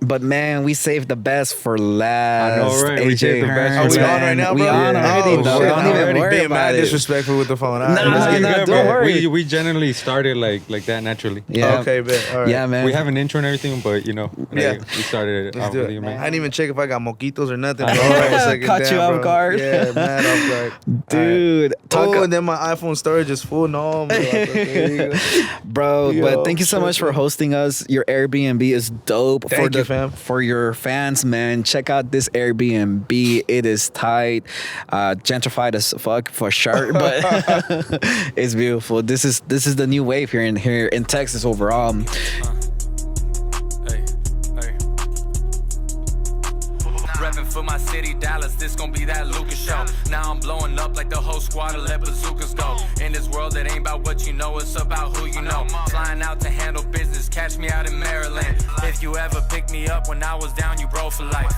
But man, we saved the best for last. I know, right? We AJ saved the best. Hernz, Are we on man. right now, bro? We on already, Oh, though. shit. Don't even Already worry being about mad it. disrespectful with the phone. All Nah, right, let's nah, get nah, good, don't bro. worry. We generally started like that naturally. Yeah. Okay, bet. All right. Yeah, man. We have an intro and everything, but Yeah. we started it Let's off do with it. you, man. I didn't even check if I got moquitos or nothing. I Bro. know, I right? was like, Caught you damn, off bro. guard. Yeah, mad off guard. Dude. Oh, and then my iPhone storage is full. No, bro. Bro, Yo, but thank you so much for tripping. hosting us. Your Airbnb is dope. Thank you, fam. For your fans, man, check out this Airbnb. It is tight, gentrified as fuck for sure, but it's beautiful. This is the new wave here in Texas overall. Reppin' for my city, Dallas, this gon' be that Lucas show. Now I'm blowing up like the whole squad to let bazookas go. In this world, it ain't about what you know, it's about who you know. Flying out to handle business, catch me out in Maryland. If you ever pick me up when I was down, you bro for life.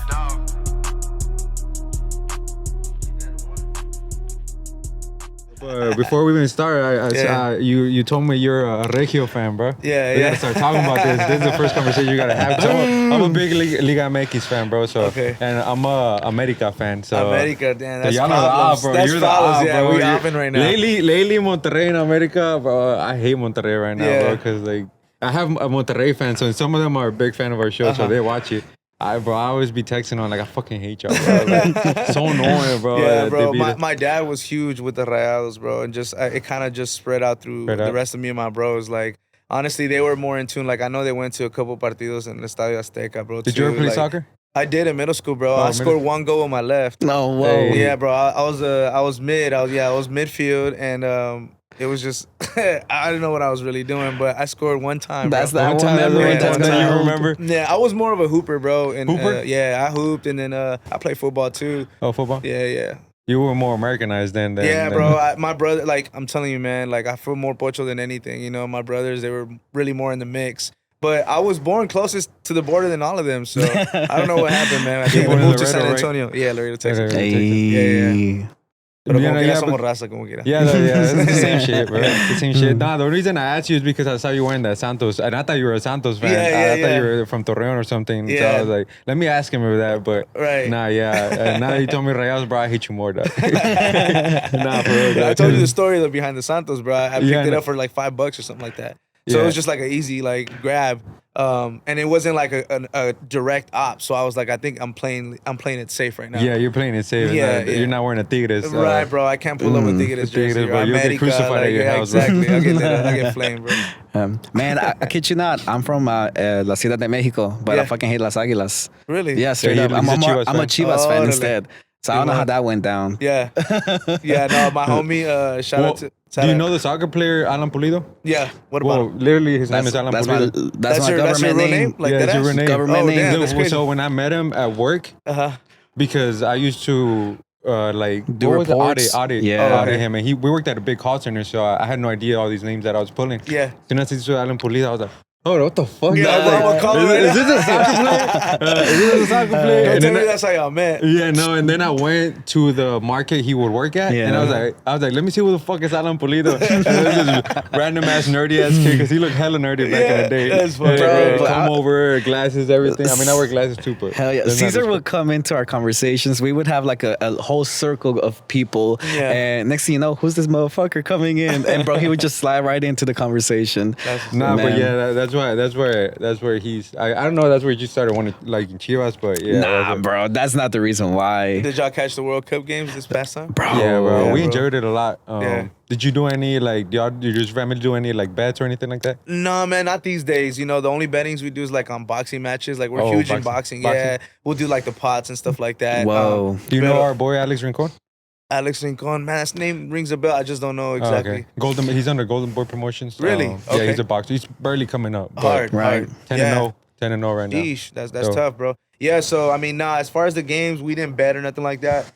Before we even start, Yeah. you told me you're a Regio fan, bro. Yeah, We yeah. gotta start talking about this. This is the first conversation you gotta have. 'Cause I'm a big Liga MX fan, bro. So Okay. and I'm a America fan. So America, damn, that's y'all are the problems. bro. That's You're the problems, yeah, bro. we You're- hopping right now. Lately, Monterrey and America, bro. I hate Monterrey right now, Yeah. bro, because like I have a Monterrey fan, so some of them are a big fan of our show, so they watch it. I always be texting on like I fucking hate y'all, bro. Like, so annoying, bro. Yeah, that bro. they beat us. My dad was huge with the Rayados, bro, and just it kind of just spread out through Spread the out. rest of me and my bros. Like, honestly, they were more in tune. Like, I know they went to a couple partidos in the Estadio Azteca, bro. Did you ever too. play Like, soccer? I did in middle school, bro. Oh, I middle scored school. one goal with my left. No, whoa. Hey. Yeah, bro. I was mid. I was midfield, and it was just I don't know what I was really doing, but I scored one time. That's bro. that One one time, memory one that's time gonna you hold. remember? Yeah, I was more of a hooper, bro. And Hooper? yeah, I hooped, and then I played football too. Oh, football. Yeah. You were more Americanized then. Yeah, bro. My brother, like, I'm telling you, man, like, I feel more pocho than anything. You know, my brothers, they were really more in the mix. But I was born closest to the border than all of them. So I don't know what happened, man. I think born we in moved to Laredo, San right? Antonio. Yeah, Laredo, Texas. Laredo. Hey. Pero Yeah, como no, quiera yeah, somos but- raza, como quiera. Yeah, it's the same shit, bro. The same shit. Nah, the reason I asked you is because I saw you wearing that Santos, and I thought you were a Santos fan. Yeah, I thought yeah. you were from Torreon or something. So Yeah. I was like, let me ask him about that. But Right. nah, yeah. Now that you told me Rayados, bro, I hate you more, dog. Nah, for real. I dog. told you the story though, behind the Santos, bro. I picked Yeah, I it know. up for like $5 or something like that. So Yeah. it was just like an easy like grab, and it wasn't like a direct op. So I was like, I think I'm playing it safe right now. Yeah, you're playing it safe. Yeah, You're yeah. not wearing a Tigres. Right, bro. I can't pull up with Tigres Tigres, jersey. bro. Or You'll get America, crucified at your yeah, house, bro. exactly. I get flamed, bro. Man, I kid you not. I'm from La Ciudad de Mexico, but Yeah. I fucking hate Las Águilas. Really? Yeah, straight Yeah, up. he's I'm a a Chivas I'm a fan. Chivas Oh, fan really? instead. So I don't know how that went down. Yeah. Yeah. No, my homie. Shout Well, out to. do you know the soccer player Alan Pulido? Yeah. What about? Well, him? literally, his name is Alan That's Pulido. my that's my your government real name. Like Yeah, that it's your ass? real name. Government Oh, name. damn, that's crazy. So when I met him at work, because I used to like Do what was it? reports? audit Yeah. okay. him, and we worked at a big call center, so I had no idea all these names that I was pulling. Yeah. Soon as I saw Alan Pulido, I was like, oh, what the fuck? Yeah, I was bro, like, I'm gonna call him right is this now. a soccer player? Is this a soccer player? Don't And tell then me that's how y'all met. yeah, no, and then I went to the market he would work at, and I was like, let me see who the fuck is Alan Pulido. And this random ass nerdy ass kid, because he looked hella nerdy back in the day. that's funny, bro. Come over, glasses, everything. I mean, I wear glasses too, but Hell yeah. there's not Caesar this- would come into our conversations. We would have like a whole circle of people. Yeah. And next thing you know, who's this motherfucker coming in? And bro, he would just slide right into the conversation. Nah, but Man. yeah, that's where he's. I don't know. That's where you started wanting like in Chivas, but yeah. Nah, that's it. bro, that's not the reason why. Did y'all catch the World Cup games this past time? Bro. Yeah, bro. yeah, We bro. enjoyed it a lot. Yeah. Did you do any like? Did your family do any like bets or anything like that? No, man, not these days. You know, the only bettings we do is like on boxing matches. Like we're Oh, huge in boxing. boxing. Yeah, we'll do like the pots and stuff like that. Whoa. Do you know Pero- our boy Alex Rincon? Alex Rincon, man, his name rings a bell. I just don't know exactly. Oh, okay. Golden. He's under Golden Boy Promotions. Really? Yeah, Okay. he's a boxer. He's barely coming up. but Hard, Right. hard. 10 yeah. and 0. 10 and 0 right now. Sheesh, that's So- tough, bro. Yeah, so I mean, nah, as far as the games, we didn't bet or nothing like that.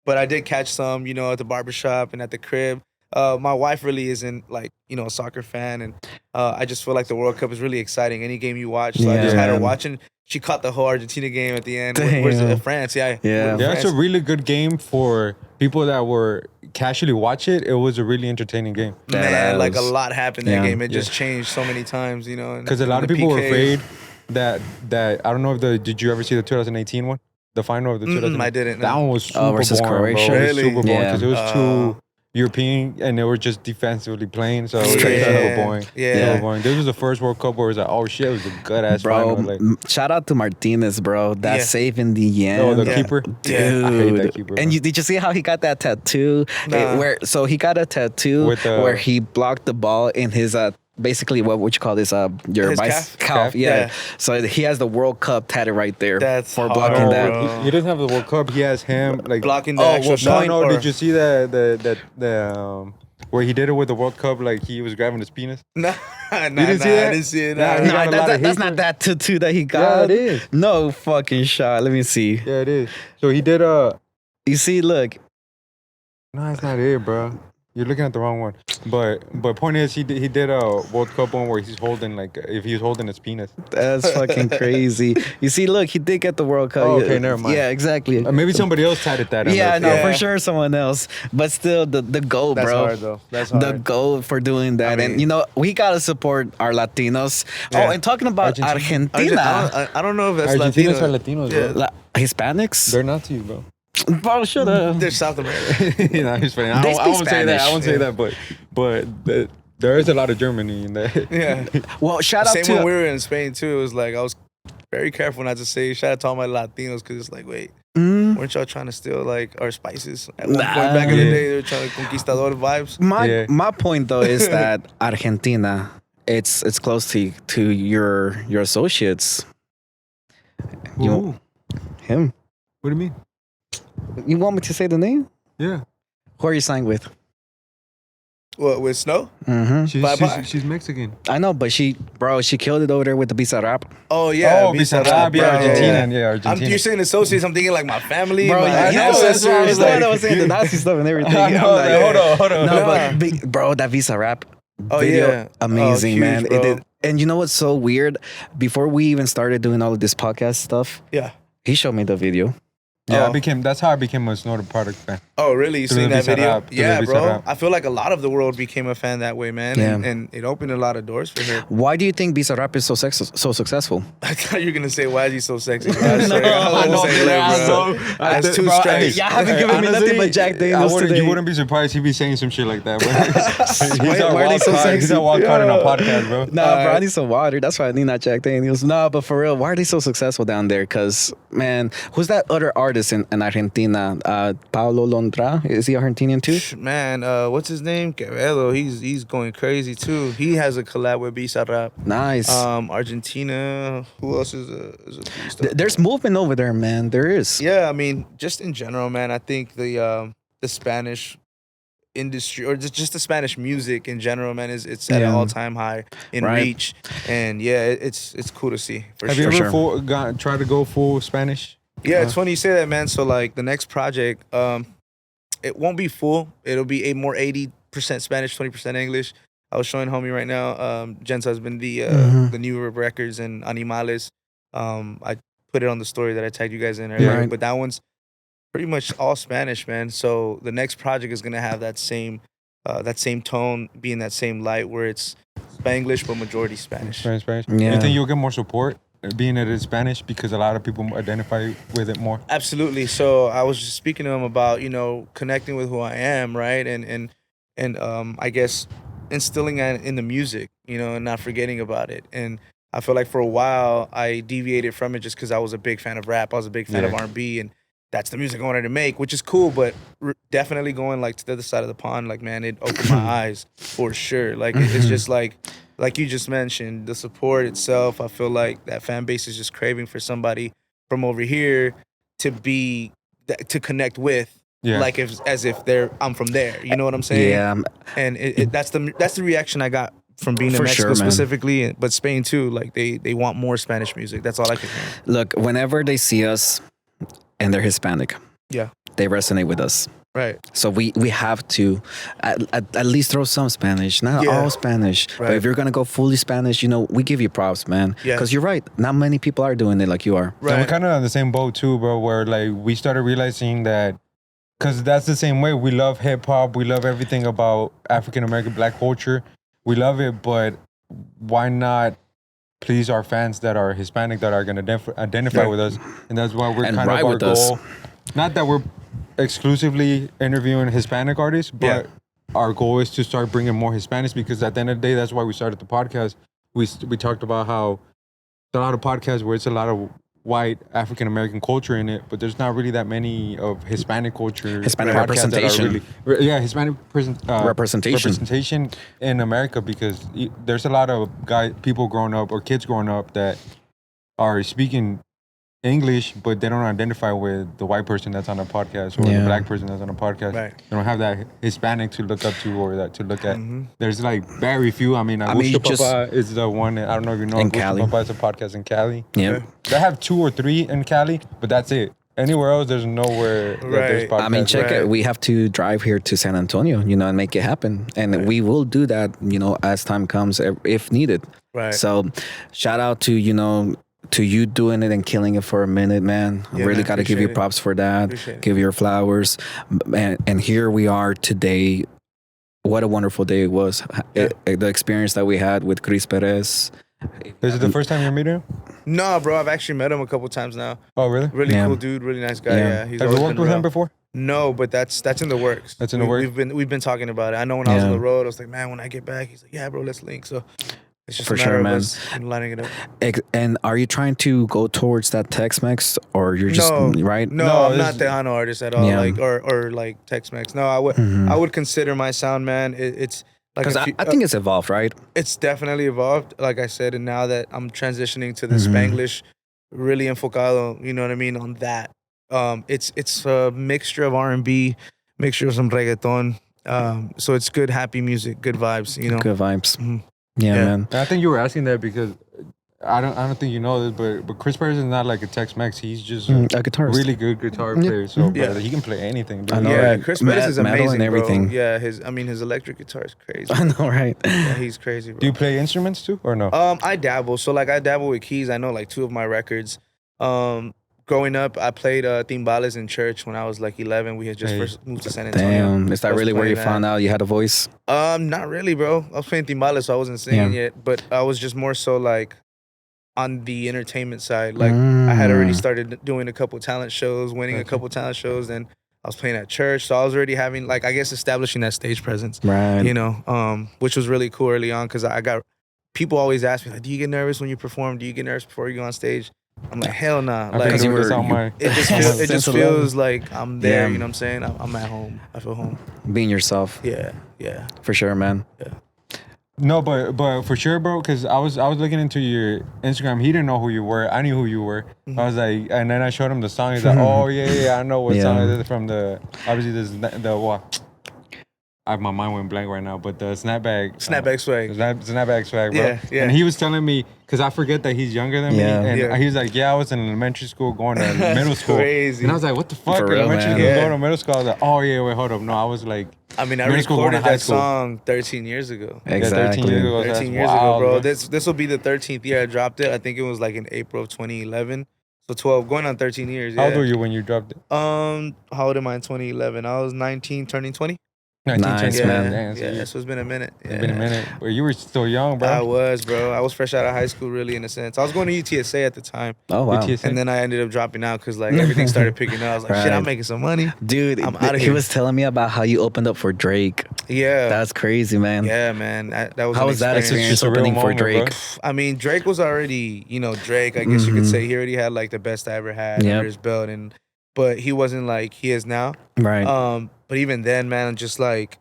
But I did catch some, you know, at the barbershop and at the crib. My wife really isn't like, you know, a soccer fan, and I just feel like the World Cup is really exciting. Any game you watch, so I just had her Yeah. watching. She caught the whole Argentina game at the end. Damn. Where's it? France, yeah. Yeah. Yeah, it's a France. really good game for people that were casually watch it. It was a really entertaining game. Man, like a Badass. lot happened that Yeah. game. It just changed so many times, you know. and Because a lot of the people were PKs. afraid that I don't know if did you ever see the 2018 one? The final of the 2018? I didn't. That one was super versus boring, Croatia? bro. It was Really? super boring Yeah. because it was too European and they were just defensively playing, so it was like super boring. Yeah. Super boring. This was the first World Cup where it was like, oh shit, it was a good ass Bro, final. Like, shout out to Martinez, bro. That Yeah. save in the end. oh, the Yeah. keeper. Dude. I hate that keeper. And bro. did you see how he got that tattoo? Nah. So he got a tattoo With, where he blocked the ball in his basically what would you call this? Your His calf. calf? Yeah. Yeah. So he has the World Cup tatted right there That's for hard, blocking that. bro. He doesn't have the World Cup. He has him like Blocking the Oh, actual well, shot. No, or- did you see the where he did it with the World Cup? Like he was grabbing his penis. Nah, didn't see I that? didn't see it. Nah, he Nah, got a lot of that's hate not that tattoo that he got. Yeah, it is. No fucking shot. Let me see. Yeah, it is. So he did You see, look. No, it's not it, bro. You're looking at the wrong one. But point is, he did a World Cup one where he's holding if he was holding his penis. That's fucking crazy. You see, look, he did get the World Cup. Oh, okay, never mind. Yeah, exactly. Maybe somebody else tatted that. on Yeah, their no, face. for sure someone else. But still, the goal, That's bro. hard though. That's hard. The goal for doing that. I mean- and, we got to support our Latinos. Yeah. Oh, and talking about Argentina. I don't know if that's Argentinians Latino. are Latinos, bro. Hispanics? They're Nazis, bro. Bro, shut up. They're South American. You know, he's funny. I They won't speak say that. I won't say Spanish. that. But there is a lot of Germany in that. Yeah. Well, shout out Same to... when we were in Spain too. It was like I was very careful not to say shout out to all my Latinos because it's like, wait, weren't y'all trying to steal like our spices at one Nah. point back in the Yeah. day? They were trying to conquistador vibes. My point, though, is that Argentina, it's close to your associates. Ooh. Him. What do you mean? You want me to say the name? Yeah. Who are you signed with? What with Snow? Mm-hmm. Bye-bye. She's Mexican. I know, but she killed it over there with the Visa Rap. Oh yeah, Oh, Bizarrap, yeah, Argentina. Yeah, Argentina. You're saying associates. I'm thinking like my family, Bro, my I know, that's what I was ancestors. saying. I was saying the Nazi stuff and everything. I know, I'm like, hold on. No, Yeah. but bro, that Visa Rap Oh, video, yeah. amazing, Oh, huge, man. bro. It did. And you know what's so weird? Before we even started doing all of this podcast stuff, Yeah. he showed me the video. Yeah, Oh. that's how I became a Snorted product fan. Oh, really? You Through seen the that video? Bizarrap, through the Yeah, bro. Bizarrap. I feel like a lot of the world became a fan that way, man. Yeah. And it opened a lot of doors for him. Why do you think Visa Rap is so successful? I thought you were gonna say, "Why is he so sexy?" No, I know, bro. That's two Bro, strikes. Yeah, I haven't given me nothing but Jack Daniels today. You wouldn't be surprised he'd be saying some shit like that, bro. Why are they so He's sexy? a wild card in a podcast, bro. Nah, bro, I need some water. That's why I need not Jack Daniels. Nah, but for real, why are they so successful down there? Because, man, who's that other artist in Argentina? Paulo Londra? Is he Argentinian too? Man, what's his name? Quevedo. He's going crazy too. He has a collab with Bizarrap. Nice. Argentina. Who else is a beast? There's movement over there, man. There is. Yeah, I mean, just in general, man. I think the Spanish industry or just the Spanish music in general, man, it's at an Yeah. all-time high in Right. reach, and yeah, it's cool to see for Have sure. you ever tried to go full Spanish? Yeah, it's funny you say that, man. So like the next project, it won't be full. It'll be a more 80% Spanish, 20% English. I was showing homie right now, Jen's husband, the new records and Animales. I put it on the story that I tagged you guys in earlier, Right. but that one's pretty much all Spanish, man. So the next project is gonna have that same tone, be in that same light where it's Spanglish but majority Spanish. Spanish. Yeah. You think you'll get more support being it in Spanish because a lot of people identify with it more? Absolutely. So I was just speaking to him about, connecting with who I am, right? And I guess instilling that in the music, and not forgetting about it. And I feel like for a while I deviated from it just because I was a big fan of rap. I was a big fan of R&B, and that's the music I wanted to make, which is cool, but definitely going like to the other side of the pond, like, man, it opened my eyes for sure. Like it's just like you just mentioned, the support itself. I feel like that fan base is just craving for somebody from over here to connect with, like as if I'm from there. You know what I'm saying? Yeah. And that's the reaction I got from being in For Mexico sure, man. specifically, but Spain too. Like they want more Spanish music. That's all I can hear. Look, whenever they see us and they're Hispanic, Yeah. they resonate with us. Right. So we have to at least throw some Spanish, not Yeah. all Spanish. But Right. if you're gonna go fully Spanish, we give you props, man. Yeah. Because you're right. Not many people are doing it like you are. Right. We're kind of on the same boat too, bro, where like we started realizing that, because that's the same way. We love hip hop. We love everything about African American black culture. We love it, but why not please our fans that are Hispanic that are going to identify with us, and that's why we're And kind ride of our with us. goal. Not that we're exclusively interviewing Hispanic artists, but our goal is to start bringing more Hispanics, because at the end of the day, that's why we started the podcast. We talked about how there's a lot of podcasts where it's a lot of white African American culture in it, but there's not really that many of Hispanic culture, Hispanic podcasts that are representation. Hispanic representation in America, because there's a lot of people growing up or kids growing up that are speaking English, but they don't identify with the white person that's on a podcast or the black person that's on a podcast. Right. They don't have that Hispanic to look up to or that to look at. There's like very few. I mean, Papa is the one. I don't know if you know. In Cali. Papa is a podcast in Cali. Yeah. They have 2 or 3 in Cali, but that's it. Anywhere else, there's nowhere that there's podcasts. I mean, check it. We have to drive here to San Antonio, and make it happen. And we will do that, as time comes, if needed. Right. So shout out to, to you doing it and killing it for a minute, man. I really got to give you props for that. Give your flowers. And here we are today. What a wonderful day it was. The experience that we had with Chris Perez. Is it the first time you're meeting him? No, bro. I've actually met him a couple times now. Oh, really? Really cool dude. Really nice guy. Yeah. He's Have you worked with him before? No, but that's in the works. That's in the works? We've been talking about it. I know when I was on the road, I was like, man, when I get back, he's like, yeah, bro, let's link. So it's just For a matter sure, of man. us lining it up. And are you trying to go towards that Tex-Mex, or you're just right? No, I'm not Tejano artist at all. Yeah. Like or like Tex-Mex. No, I would consider my sound, man. It's like Because I think it's evolved, right? it's definitely evolved. Like I said, and now that I'm transitioning to the Spanglish, really enfocado, you know what I mean, on that. It's a mixture of R&B, mixture of some reggaeton. So it's good, happy music, good vibes. Good vibes. Mhm. Yeah, Yeah. man. I think you were asking that because I don't think you know this, but Chris Perez is not like a Tex-Mex. He's just A guitarist. really good guitar player. So Yeah. he can play anything. Dude. I know, Yeah, right? Chris Perez is Metal amazing, and everything. bro. Yeah, his electric guitar is crazy. I know, right? Yeah, he's crazy, bro. Do you play instruments too, or no? I dabble. So like I dabble with keys. I know like 2 of my records. Growing up, I played timbales in church when I was like 11. We had just first moved to San Antonio. Damn. Is I that was really where you playing found out you had a voice? Not really, bro. I was playing timbales, so I wasn't singing yet. But I was just more so like on the entertainment side. Like I had already started doing a couple talent shows, winning a couple talent shows, and I was playing at church. So I was already having like, I guess, establishing that stage presence. Right. Which was really cool early on, because I got people always ask me like, do you get nervous when you perform? Do you get nervous before you go on stage? I'm like, hell nah. Like, it just feels like I'm there. You know what I'm saying? I'm at home. I feel home. Being yourself. Yeah. For sure, man. No, but for sure, bro. Because I was looking into your Instagram. He didn't know who you were. I knew who you were. I was like, and then I showed him the song. He's like, oh yeah, I know what song it is from the. Obviously, this is the what. My mind went blank right now, but the snapback swag. Snapback swag, bro. Yeah. And he was telling me, because I forget that he's younger than me, and he was like, "Yeah, I was in elementary school going to middle school." Crazy. And I was like, "What the fuck?" For real, Elementary man. school going to middle school. I was like, "Oh yeah, wait, hold up, no." I was like, I mean, I middle school going to recorded high that school. song 13 years ago. Exactly. 13 years ago. 13 That's years wild, ago, bro. This will be the 13th year I dropped it. I think it was like in April of 2011. So 12, going on 13 years. How old were you when you dropped it? How old am I in 2011? I was 19, turning 20. 19, Nice, 20. man. Damn, so Yeah, so it's been a minute. it's been a minute. Well, you were still young, bro. I was, bro. I was fresh out of high school, really, in a sense. I was going to UTSA at the time. Oh, wow. UTSA. And then I ended up dropping out because like everything started picking up. I was like, shit, Right. I'm making some money. Dude, I'm outta he here. was telling me about how you opened up for Drake. Yeah. That's crazy, man. Yeah, man. That was How an was that experience It's a real opening for moment, bro. Drake? I mean, Drake was already, Drake. I guess you could say he already had like the best I ever had Yep. under his belt, but he wasn't like he is now. Right. But even then, man, just like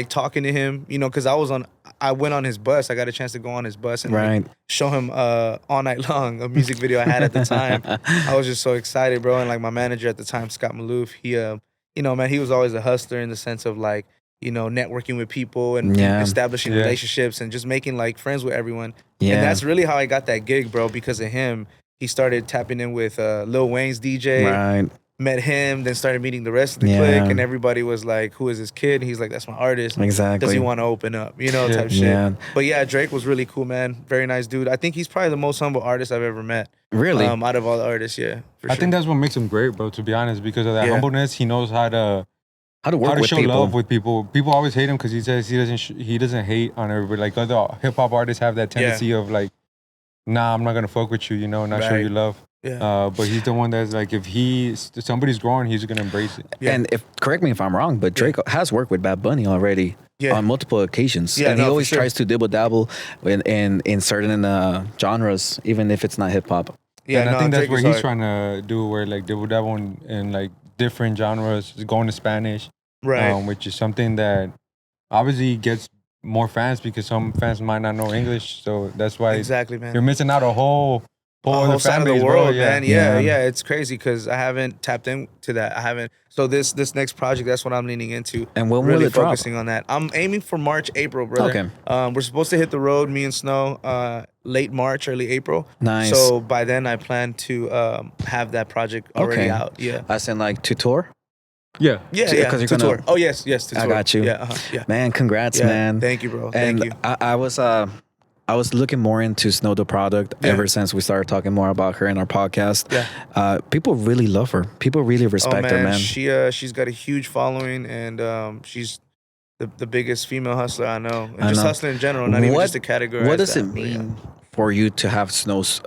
talking to him, because I went on his bus. I got a chance to go on his bus and Right. show him all night long a music video I had at the time. I was just so excited, bro. And like my manager at the time, Scott Maloof, he, man, he was always a hustler in the sense of like, networking with people and Yeah. establishing relationships and just making like friends with everyone. Yeah. And that's really how I got that gig, bro, because of him. He started tapping in with Lil Wayne's DJ. Right. Met him, then started meeting the rest of the Yeah. clique, and everybody was like, "Who is this kid?" And he's like, "That's my artist." Exactly. Does he want to open up? Type shit. Yeah. But yeah, Drake was really cool, man. Very nice dude. I think he's probably the most humble artist I've ever met. Really? Out of all the artists, yeah. For I sure. think that's what makes him great, bro, to be honest, because of that Yeah. humbleness. He knows how to how to work how to with show people. love with people. People always hate him because he says he doesn't hate on everybody. Like other hip hop artists have that tendency of like, nah, I'm not gonna fuck with you, you know, not show you love. Yeah. But he's the one that's like, if somebody's growing, he's gonna embrace it. Yeah. And correct me if I'm wrong, but Drake has worked with Bad Bunny already on multiple occasions. Yeah, and he always for sure. tries to dibble dabble in certain genres, even if it's not hip hop. Yeah, And I think that's Drake where is he's hard. trying to do, where like double dabble in like different genres, going to Spanish, Right. which is something that obviously gets more fans because some fans might not know English, so that's why Exactly, man. you're missing out a whole whole other side fan of the base, world, bro. man. Yeah. Yeah, it's crazy because I haven't tapped into that. I haven't. So this next project, that's what I'm leaning into. And when will really it drop? focusing on that. I'm aiming for March, April, brother. Okay. We're supposed to hit the road, me and Snow, late March, early April. Nice. So by then, I plan to have that project already out. Yeah. I send like to tour. Yeah. Yeah, So- yeah. 'cause you're To gonna- tour. Oh yes, to tour. I got you. Yeah, yeah. Man, congrats, Yeah, man. Thank you, bro. And Thank you. I was looking more into Snow the product ever since we started talking more about her in our podcast. Yeah. People really love her. People really respect her, man. She's got a huge following, and she's the biggest female hustler I know, and I just know. hustler in general, not even just a category. What does it mean for you to have Snow's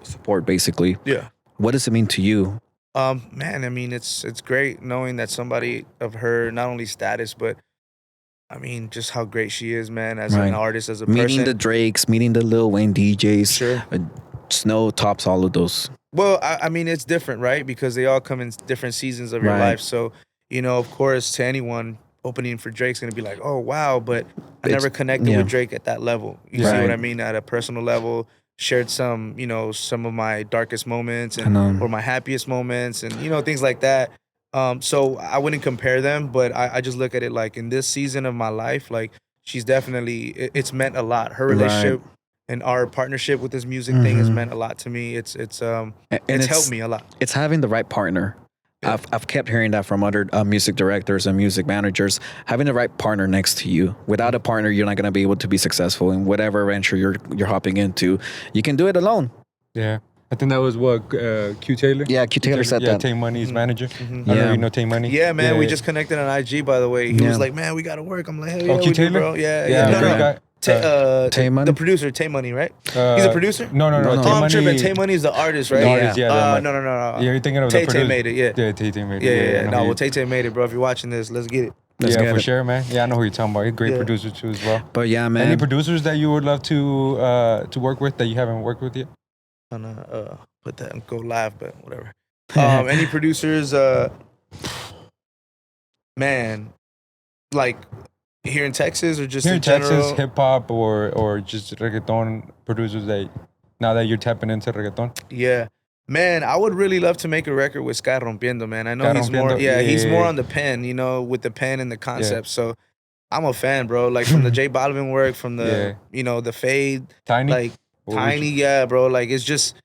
support, basically? Yeah. What does it mean to you? Man, I mean, it's great knowing that somebody of her, not only status, but I mean, just how great she is, man, as an artist, as a person. Meeting the Drakes, meeting the Lil Wayne DJs. Sure. Snow tops all of those. Well, I mean, it's different, right? Because they all come in different seasons of your life. So, you know, of course, to anyone, opening for Drake's going to be like, oh, wow. But I never connected with Drake at that level. You see what I mean? At a personal level, shared some, you know, some of my darkest moments or my happiest moments and, you know, things like that. So I wouldn't compare them, but I just look at it like in this season of my life, like she's definitely, it's meant a lot. Her relationship and our partnership with this music thing has meant a lot to me. It's helped me a lot. It's having the right partner. Yeah. I've kept hearing that from other music directors and music managers. Having the right partner next to you. Without a partner, you're not going to be able to be successful in whatever venture you're hopping into. You can do it alone. Yeah. I think that was what Q Taylor. Yeah, Q Taylor said that. Yeah, Tay Money's manager. I don't know if you know Tay Money. Yeah, man. We just connected on IG, by the way. He was like, "Man, we gotta work." I'm like, "Hell yeah, Q we do, Taylor? bro." Yeah, Yeah, great guy. Tay Money? The producer, Tay Money, right? He's a producer. No. Oh, I'm tripping. Tay Money is the artist, right? The artist, No. Yeah, you're thinking of Tay the producer. made it. Yeah. Yeah, Tay made it. Yeah. No, well, Tay made it, bro. If you're watching this, let's get it. Yeah, for sure, man. Yeah, I know who you're talking about. He's a great producer too, as well. But yeah, man. Any producers that you would love to work with that you haven't worked with yet? I'm gonna put that and go live, but whatever. Any producers? Man, like here in Texas or just Here in in Texas, general? hip hop or just reggaeton producers that now that you're tapping into reggaeton? Yeah. Man, I would really love to make a record with Sky Rompiendo, man. I know Sky he's more, Rompiendo, he's yeah. more on the pen, you know, with the pen and the concept. So I'm a fan, bro. Like from the J Balvin work, from the, you know, the Fade, Tiny? like Tiny, yeah, bro. Like it's just,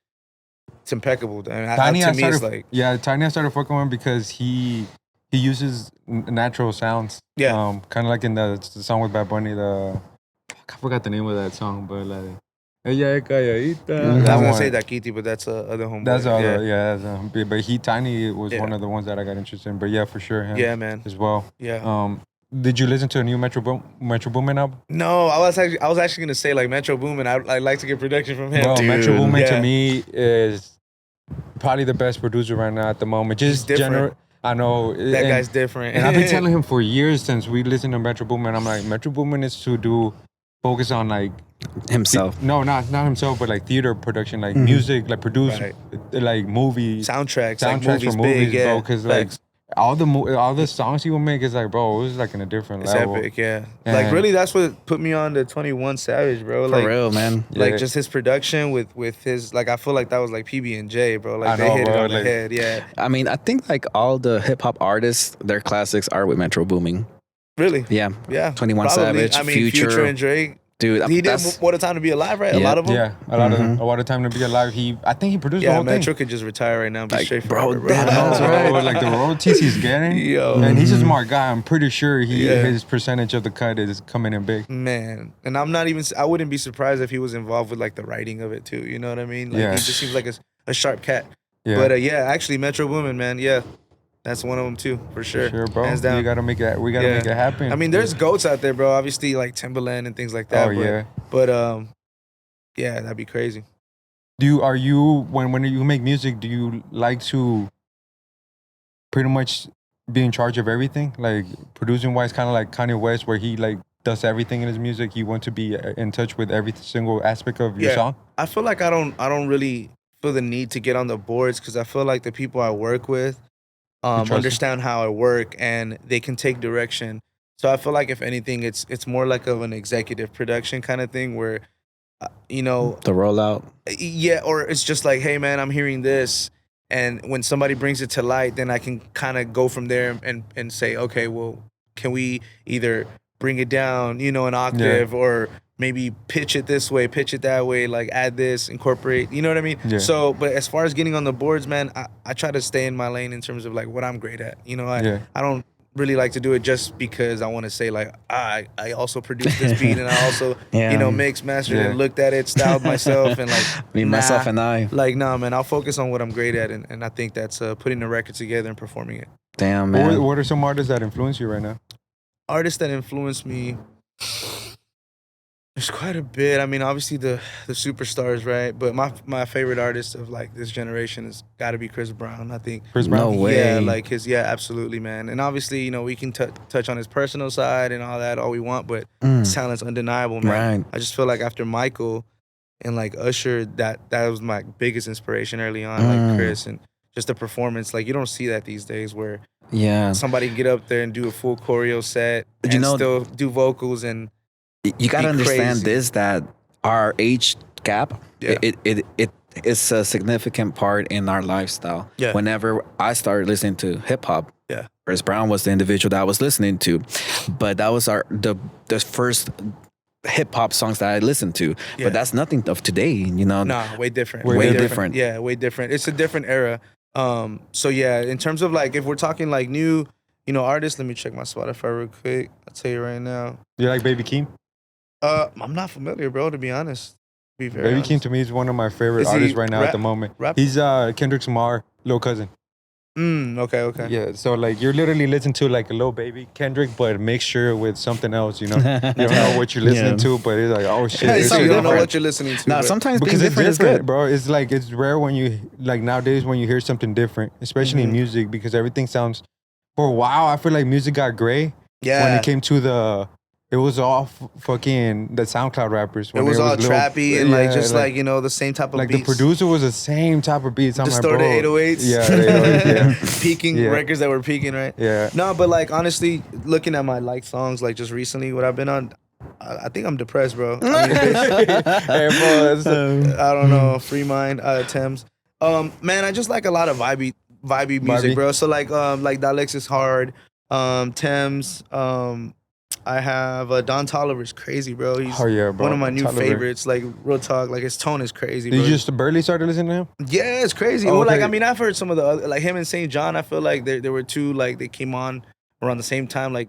it's impeccable. And Tiny, to me, it's like, Tiny, I started fucking with him because he uses natural sounds. Yeah. Kind of like in the song with Bad Bunny, I forgot the name of that song, but like, ella es calladita. I was That gonna one. say Dakiti, but that's other homeboy. That's all. But Tiny was one of the ones that I got interested in. But yeah, for sure, him Yeah, man. as well. Yeah. Did you listen to a new Metro Boomin album? No, I was actually gonna say like Metro Boomin. I'd like to get production from him. Bro, Dude. Metro Boomin Yeah. to me is probably the best producer right now at the moment. Just different. general. I know That guy's different. And I've been telling him for years since we listened to Metro Boomin. I'm like, Metro Boomin is to focus on like himself. No, not himself, but like theater production, like music, like produce, like movies, soundtracks like for movies, big, yeah. bro. Because like all the songs he will make is like, bro, it was like in a different It's level. epic, yeah. And Like really, that's what put me on to 21 Savage, bro. Like, For real, man. Like Yeah. just his production with his, like I feel like that was like PB&J, bro. Like I they know, hit it bro, on the like- head, yeah. I mean, I think like all the hip hop artists, their classics are with Metro Boomin. Really? Yeah. Yeah. 21 Probably. Savage, I mean, Future. and Drake. Dude, He did that's- What a Time to Be Alive, right? A Yeah. lot of them. Yeah, a lot of time to be alive. I think he produced the Yeah, whole Metro thing. could just retire right now and be Like, straight bro, forever, that bro. is right. Bro, like the royalties he's getting. Yo. And he's a smart guy. I'm pretty sure Yeah. his percentage of the cut is coming in big. Man, and I wouldn't be surprised if he was involved with like the writing of it too. You know what I mean? Like Yeah. he just seems like a sharp cat. Yeah. But yeah, actually, Metro Boomin, man, yeah, That's one of them too, for sure. For sure, bro. Hands down. You gotta make it. We gotta make it happen. I mean, there's goats out there, bro. Obviously, like Timbaland and things like that. Oh, yeah. But yeah, that'd be crazy. Are you when you make music? Do you like to pretty much be in charge of everything, like producing wise, kind of like Kanye West, where he like does everything in his music? You want to be in touch with every single aspect of your song? I feel like I don't really feel the need to get on the boards because I feel like the people I work with understand how I work and they can take direction. So I feel like if anything, it's more like of an executive production kind of thing where, you know, The rollout. yeah, or it's just like, hey man, I'm hearing this, and when somebody brings it to light, then I can kind of go from there and say, okay, well, can we either bring it down, you know, an octave, or maybe pitch it this way, pitch it that way, like add this, incorporate, you know what I mean? Yeah. So, but as far as getting on the boards, man, I try to stay in my lane in terms of like what I'm great at. You know, I don't really like to do it just because I want to say like, I also produced this beat and I also, you know, mixed, mastered and looked at it, styled myself and like, Me, myself, and I. Like, nah, man, I'll focus on what I'm great at. And I think that's putting the record together and performing it. Damn, man. What are some artists that influence you right now? Artists that influence me, there's quite a bit. I mean, obviously the superstars, right? But my favorite artist of like this generation has got to be Chris Brown. I think Chris Brown. No way. Yeah, like absolutely, man. And obviously, you know, we can touch on his personal side and all that all we want, but his talent's undeniable, man. Right. I just feel like after Michael and like Usher, that was my biggest inspiration early on, like Chris, and just the performance. Like you don't see that these days where somebody can get up there and do a full choreo set and You know, still do vocals and you gotta understand crazy. this, that our age gap, it is a significant part in our lifestyle. Yeah. Whenever I started listening to hip hop, Chris Brown was the individual that I was listening to, but that was the first hip hop songs that I listened to. But that's nothing of today, you know. Nah, way different. Way different. Yeah, way different. It's a different era. So yeah, in terms of like if we're talking like new, you know, artists, let me check my Spotify real quick. I'll tell you right now. You like Baby Keem? I'm not familiar, bro, to be honest. Be very Baby honest. Keem to me is one of my favorite Is he artists right now rap- at the moment. rap? He's Kendrick Lamar little cousin. Okay. Yeah, so like you're literally listening to like a little baby Kendrick, but a mixture with something else. You know, you don't know what you're listening to, but it's like, oh shit, Yeah, this so is you don't know different. what you're listening to. Now, but- sometimes being Because it's different is different, good. bro. It's like it's rare when you like nowadays when you hear something different, especially in music, because everything sounds. For a while, I feel like music got gray. Yeah. When it came to it was all fucking the SoundCloud rappers. It When was there all little- trappy and like just like you know the same type of like beats. the producer was the same type of beats. I'm Distorted like, bro, 808s. Yeah, the 808s, peaking Yeah. records that were peaking, right? yeah. No, but like honestly, looking at my like songs, like just recently, what I've been on, I think I'm depressed, bro. I mean, Hey, bro, I don't know, Free Mind, Thames. Man, I just like a lot of vibey music, Vibey. bro. So like Diablos is hard. Thames. I have Don Toliver's crazy, bro. He's Oh, yeah, bro. one of my new Tolliver. favorites. Like real talk, like his tone is crazy. Did bro. you just barely started listening to him? Yeah, it's crazy. Oh, Well, like okay. I mean, I've heard some of the other, like him and St. John. I feel like there were two like they came on around the same time, like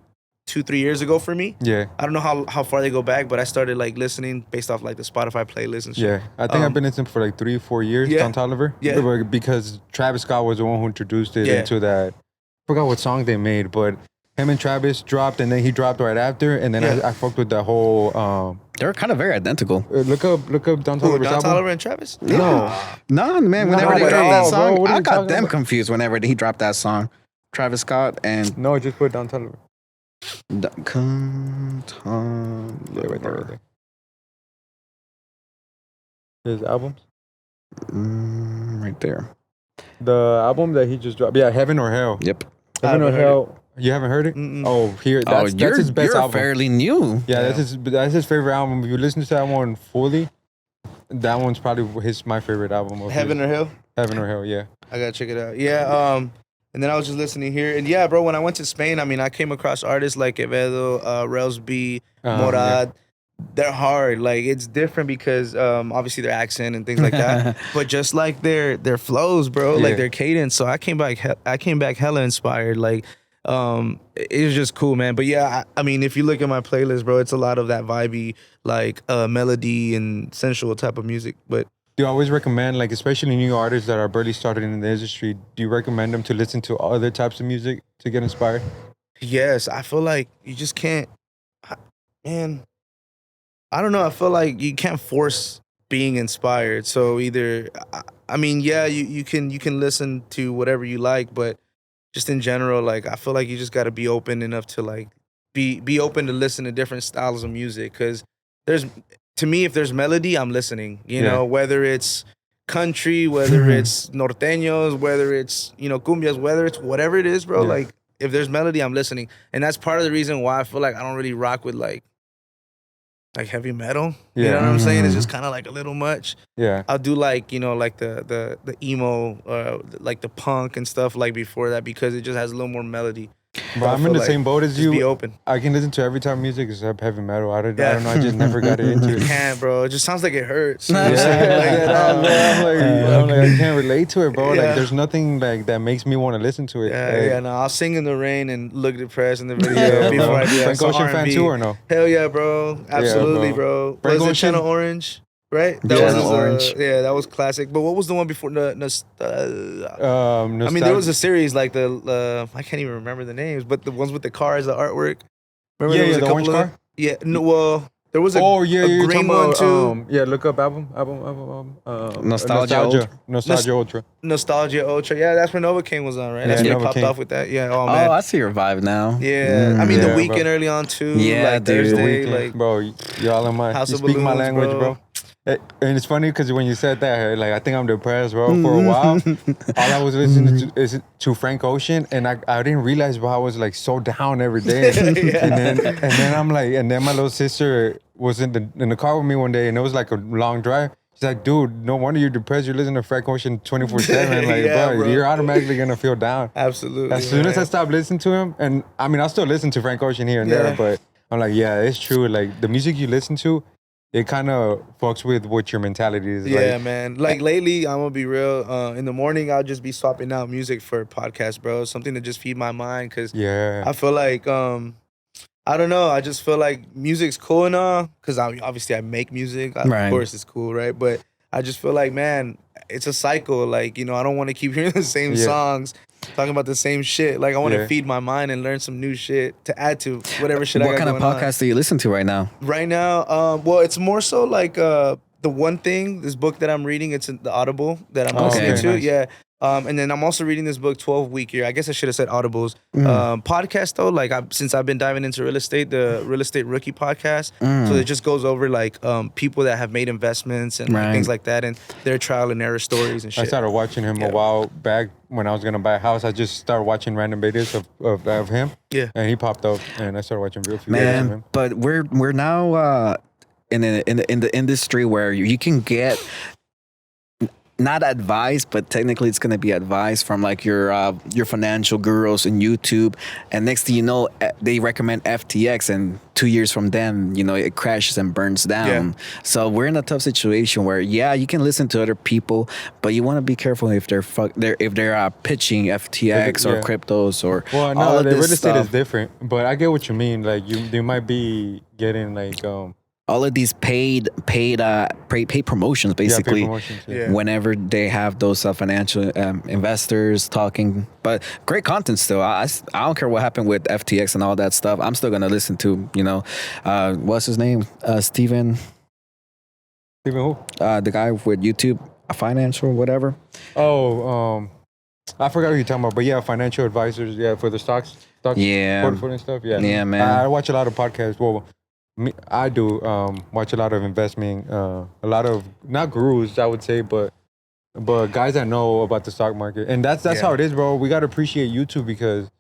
2-3 years ago for me. Yeah. I don't know how far they go back, but I started like listening based off like the Spotify playlist and shit. Yeah, I think I've been listening for like 3-4 years. yeah. Don Toliver. Yeah. Because Travis Scott was the one who introduced it Yeah. into that. I forgot what song they made, but him and Travis dropped, and then he dropped right after, and then Yeah. I fucked with the whole. They were kind of very identical. Look up Don Who, Toliver's Don album. Toliver and Travis? No, No, man. Whenever No, they but dropped that bro, song, what are I you got talking them about? confused whenever he dropped that song. Travis Scott and no, just put Don Toliver. Come Yeah, right there. His albums. right there. The album that he just dropped. Yeah, Heaven or Hell. Yep. Heaven or haven't heard Hell. You haven't heard it? Mm-mm. Oh, here. That's his best you're album. fairly new. Yeah, that's his favorite album. If you listen to that one fully, that one's probably my favorite album. Of Heaven his. or Hell? Heaven or Hell, yeah. I gotta check it out. Yeah. And then I was just listening here, and yeah, bro. When I went to Spain, I mean, I came across artists like Quevedo, Rels B, Morad. They're hard. Like it's different because obviously their accent and things like that. But just like their flows, bro, like Yeah. their cadence. So I came back hella inspired. Like it was just cool, man. But yeah, I mean, if you look at my playlist, bro, it's a lot of that vibey, like melody and sensual type of music. But do you always recommend, like, especially new artists that are barely started in the industry, do you recommend them to listen to other types of music to get inspired? Yes, I feel like you just can't, man. I don't know. I feel like you can't force being inspired. So either, I mean, yeah, you can listen to whatever you like, but just in general, like I feel like you just got to be open enough to like be open to listen to different styles of music. Because to me, if there's melody, I'm listening. You know, whether it's country, whether it's norteños, whether it's cumbias, whether it's whatever it is, bro. Like if there's melody, I'm listening, and that's part of the reason why I feel like I don't really rock with like heavy metal. You know what I'm saying? It's just kind of like a little much. Yeah. I'll do like, like the emo, like the punk and stuff like before that because it just has a little more melody. But I'm in the same boat as you. Be open. I can listen to every type of music except heavy metal. I don't know. I just never got into it. You can't, bro. It just sounds like it hurts. I'm like, I can't relate to it, bro. Like, there's nothing like that makes me want to listen to it. No, I'll sing in the rain and look depressed in the video before I do that. Frank Ocean fan too, or no? Hell yeah, bro. Absolutely, bro. Was it Channel Orange? Right? That was Orange. That was classic. But what was the one before? I mean, there was a series like I can't even remember the names, but the ones with the cars, the artwork. Remember there was a the couple orange car? Yeah, no, well, there was a you're green talking one too. look up album. Nostalgia Ultra. Nostalgia Ultra. Yeah, that's when Novocaine was on, right? That's when it popped off with that. Yeah. Oh man. Oh, I see your vibe now. Yeah. I mean, the weekend early on too. Yeah, like dude. Thursday, like bro, y'all in my House you of speak my Balloons, language, bro. And it's funny because when you said that, like I think I'm depressed, bro. For a while, all I was listening to is to Frank Ocean, and I didn't realize how I was like so down every day. And then I'm like, and then my little sister was in the car with me one day, and it was like a long drive. She's like, dude, no wonder you're depressed. You're listening to Frank Ocean 24/7. Like, bro, you're automatically gonna feel down. Absolutely. As soon as I stopped listening to him, and I mean, I still listen to Frank Ocean here and there, but I'm like, yeah, it's true. Like the music you listen to, it kind of fucks with what your mentality is. Yeah, like, man. Like lately, I'm gonna be real. In the morning, I'll just be swapping out music for podcasts, bro. Something to just feed my mind, cause I feel like I don't know. I just feel like music's cool and all, cause obviously I make music. Of course, it's cool, right? But I just feel like, man, it's a cycle. Like, I don't want to keep hearing the same songs, talking about the same shit. Like, I want to feed my mind and learn some new shit to add to whatever shit I got going on. What kind of podcast do you listen to right now? Right now, well, it's more so like the one thing, this book that I'm reading, it's in the Audible that I'm listening to. Nice. Yeah. And then I'm also reading this book, 12 Week Year. I guess I should have said Audibles. Podcast though, like since I've been diving into real estate, the Real Estate Rookie podcast. So it just goes over like people that have made investments and like, things like that, and their trial and error stories and shit. I started watching him a while back when I was gonna buy a house. I just started watching random videos of him. Yeah. And he popped up, and I started watching real few videos of him. But we're now in the industry where you can get not advice, but technically it's going to be advice from like your financial gurus in YouTube. And next thing you know, they recommend FTX, and 2 years from then, it crashes and burns down. So we're in a tough situation where, you can listen to other people, but you want to be careful if they're pitching FTX or cryptos or all of this real estate stuff. is different, but I get what you mean. Like you might be getting like all of these paid promotions, basically, whenever they have those financial investors talking. But great content still. I don't care what happened with FTX and all that stuff. I'm still going to listen to, what's his name? Steven who? The guy with YouTube, financial, whatever. I forgot what you're talking about, but financial advisors, for the stocks portfolio and stuff. Yeah, man. I watch a lot of podcasts. Well, I do watch a lot of investing, a lot of not gurus, I would say, but guys that know about the stock market, and that's how it is, bro. We gotta appreciate YouTube because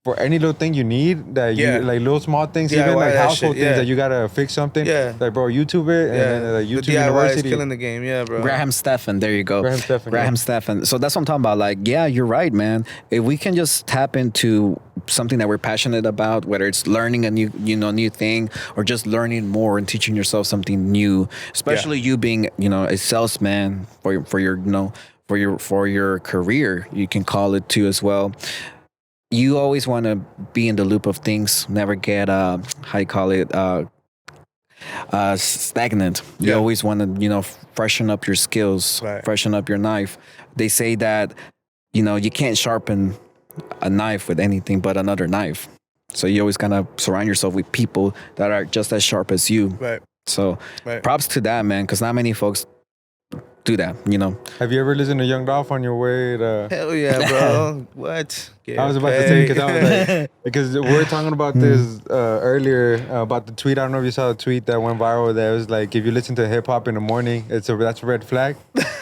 for any little thing you need, that you like little small things, even like household things that you gotta fix something. Like, bro, YouTube it, and then YouTube the DIY University is killing the game, bro. Graham Stephan, there you go. Graham Stephan. So that's what I'm talking about. Like, you're right, man. If we can just tap into something that we're passionate about, whether it's learning a new thing or just learning more and teaching yourself something new, especially you being, a salesman for your career, you can call it too as well. You always want to be in the loop of things, never get stagnant. You Yeah. always want to, freshen up your skills, Right. freshen up your knife. They say that, you can't sharpen a knife with anything but another knife. So you always kind of surround yourself with people that are just as sharp as you. Right. So Right. props to that, man, because not many folks do that, Have you ever listened to Young Dolph on your way to? Hell yeah, bro. What? I was about to say because I was like, because we were talking about this earlier about the tweet. I don't know if you saw the tweet that went viral. That was like, if you listen to hip hop in the morning, that's a red flag.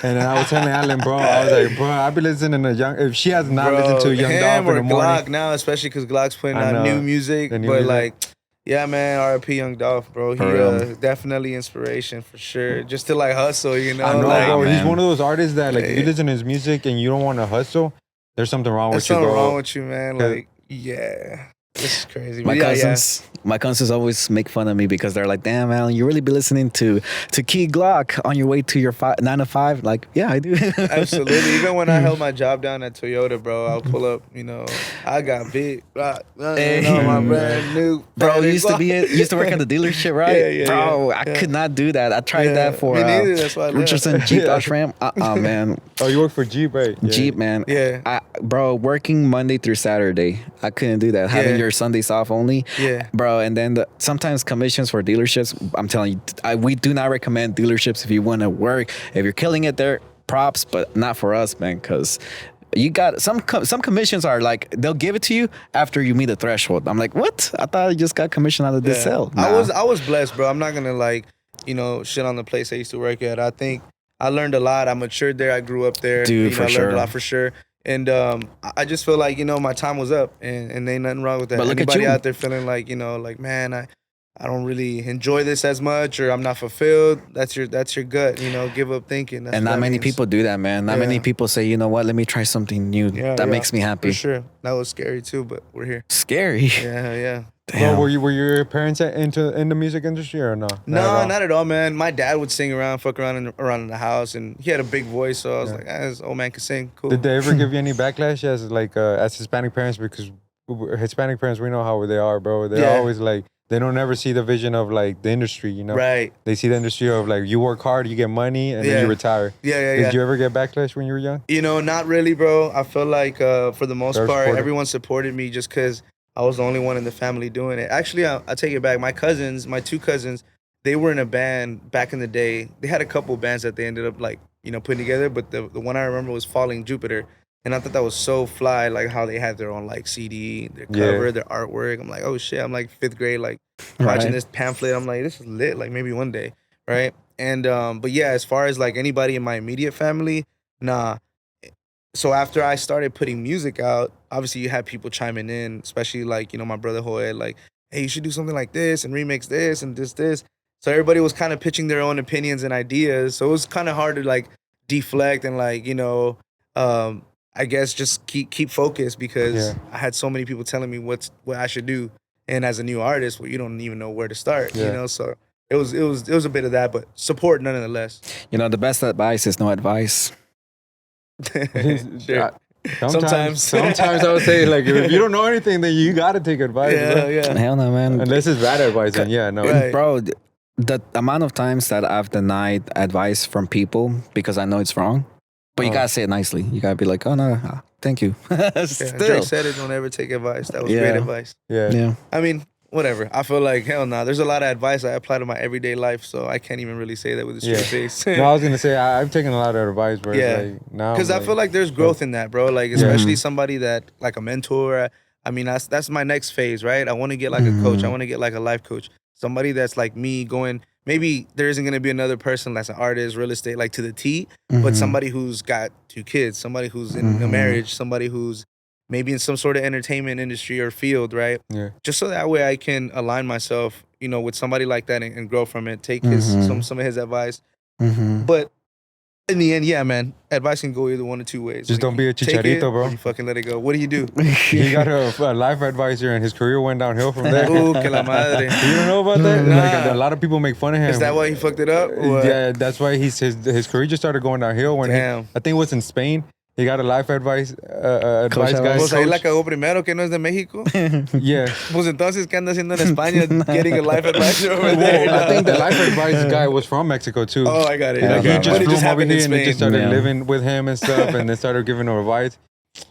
And then I was telling Alan, bro, I was like, bro, I be listening to Young. If she has not listened to Young Dolph in the morning, Glock now, especially because Glock's putting I out know. new music. The new But music. like, yeah, man, R.I.P. Young Dolph, bro. He For real. definitely inspiration for sure. Just to like hustle, I know, like, bro. He's man. one of those artists that like, if you Yeah. listen to his music and you don't want to hustle, there's something wrong there's with you, something bro. wrong with you, man. Yeah. Like, yeah, this is crazy. My But yeah, cousins always make fun of me because they're like, "Damn, Alan, you really be listening to Key Glock on your way to your 9 to 5?" Like, yeah, I do. absolutely. Even when I held my job down at Toyota, bro, I'll pull up. I got big, my brand new. Bro, you used to work at the dealership, right? Yeah, Bro, yeah. I could not do that. I tried Yeah, that for me neither. That's why I left. Richardson Jeep Dodge Ram. Man. Oh, you work for Jeep, right? Yeah. Jeep, man. Yeah. Bro, working Monday through Saturday, I couldn't do that. Having Yeah. your Sundays off only. Yeah. Bro, and then sometimes commissions for dealerships, I'm telling you, we do not recommend dealerships if you want to work. If you're killing it there, props, but not for us, man, because you got some commissions are like, they'll give it to you after you meet a threshold. I'm like, what? I thought I just got commission out of this sale. I Nah. was blessed, bro. I'm not gonna shit on the place I used to work at. I think I learned a lot. I matured there. I grew up there. Dude, for I learned sure. a lot for sure. And I just feel like my time was up, and ain't nothing wrong with that. But look at Anybody you. out there feeling like like, man, I don't really enjoy this as much, or I'm not fulfilled. That's your gut. Give up thinking. That's And what not that many means. people do that, man. Not Yeah. many people say, you know what, let me try something new. Yeah, That yeah, makes me happy. For sure. That was scary too, but we're here. Scary. Yeah, yeah. Damn. Bro, were your parents in the music industry or no? No, not at all, man. My dad would sing around, fuck around in the house, and he had a big voice, so I was like, this old man can sing. Cool. Did they ever give you any backlash as Hispanic parents? Because Hispanic parents, we know how they are, bro. They're Yeah. always like, they don't ever see the vision of like the industry, Right. They see the industry of like, you work hard, you get money, and then Yeah. you retire. Yeah. Did you ever get backlash when you were young? Not really, bro. I feel like for the most They're part, supportive. everyone supported me just because I was the only one in the family doing it. Actually, I take it back. My two cousins, they were in a band back in the day. They had a couple bands that they ended up putting together, but the one I remember was Falling Jupiter. And I thought that was so fly, like how they had their own like CD, their cover, their artwork. I'm like, oh shit, I'm like 5th grade, like watching Right. this pamphlet. I'm like, this is lit, like maybe one day, right? And but yeah, as far as like anybody in my immediate family, nah. So after I started putting music out, obviously you had people chiming in, especially like, my brother Joel, like, hey, you should do something like this and remix this and this. So everybody was kind of pitching their own opinions and ideas. So it was kind of hard to like deflect and like, I guess just keep focused because I had so many people telling me what I should do. And as a new artist, well, you don't even know where to start, so it was a bit of that, but support nonetheless. The best advice is no advice. Sure. Sometimes. I would say like, if you don't know anything, then you gotta take advice. bro. Yeah. Hell no, man. Unless it's bad advice, then no. Right. Bro, the amount of times that I've denied advice from people because I know it's wrong, but you gotta say it nicely. You gotta be like, oh no, thank you. Yeah, Still. Drake said it, don't ever take advice. That was Yeah. great advice. Yeah. I mean, whatever. I feel like, hell no. There's a lot of advice I apply to my everyday life, so I can't even really say that with a straight face. No, I was gonna say I've taken a lot of advice, bro. Yeah. Like, now Because I feel like there's growth in that, bro. Like, especially somebody that, like a mentor. I mean, that's my next phase, right? I want to get like a coach. I want to get like a life coach. Somebody that's like me going, maybe there isn't going to be another person that's an artist, real estate, like to the T, but somebody who's got 2 kids, somebody who's in a marriage, somebody who's maybe in some sort of entertainment industry or field, right? Yeah. Just so that way I can align myself, with somebody like that and grow from it, take some of his advice. But in the end, yeah, man, advice can go either one or 2 ways. Just don't be a take it chicharito, bro. or you fucking let it go. What do you do? He got a life advisor, and his career went downhill from there. Ooh, que la madre. You don't know about that? Nah. Like, a lot of people make fun of him. Is that why he fucked it up? Or what? Yeah, that's why his career just started going downhill when Damn. I think it was in Spain. He got a life advice advice guy. Pues ahí la coach. cagó primero, que no es de México. Yeah. Pues entonces, ¿qué anda haciendo en España getting a life advisor over Well, there? I think the life advice guy was from Mexico too. Oh, I got it. Like Okay. he But just it flew him over happened here in and they Spain. just started Yeah. living with him and stuff, and they started giving him advice.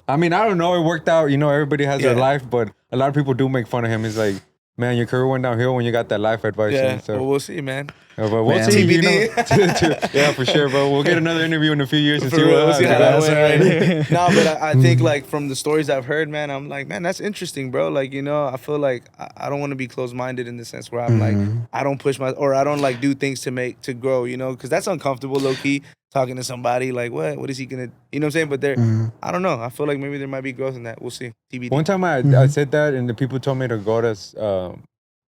I mean, I don't know. It worked out. You know, everybody has their Yeah. life, but a lot of people do make fun of him. He's like, man, your career went downhill when you got that life advice. Yeah, And stuff. well, we'll see, man. But we'll Man. see. You TBD. know, yeah, for sure, bro. We'll get another interview in a few years and For see real, what we'll see how happens. that That's went. right. Right? No, but I think like from the stories I've heard, man, I'm like, man, that's interesting, bro. Like, you know, I feel like I don't want to be closed-minded in the sense where I'm like, I don't push or I don't like do things to grow, you know, because that's uncomfortable, low key. Talking to somebody like, what is he gonna, you know what I'm saying? But I don't know. I feel like maybe there might be growth in that. We'll see. TBD. One time I said that, and the people told me to go to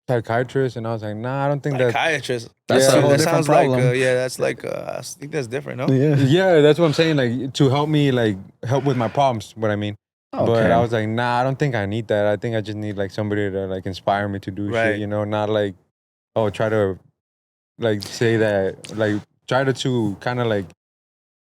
psychiatrist, and I was like, nah, I don't think that. Psychiatrist. That's Yeah. a whole That different sounds problem. like, that's like, I think that's different, no? Yeah. Yeah, that's what I'm saying. Like to help me, like help with my problems. What I mean. But Okay. I was like, nah, I don't think I need that. I think I just need like somebody to like inspire me to do Right. shit. You know, not like, oh, try to like say that, like try to kind of like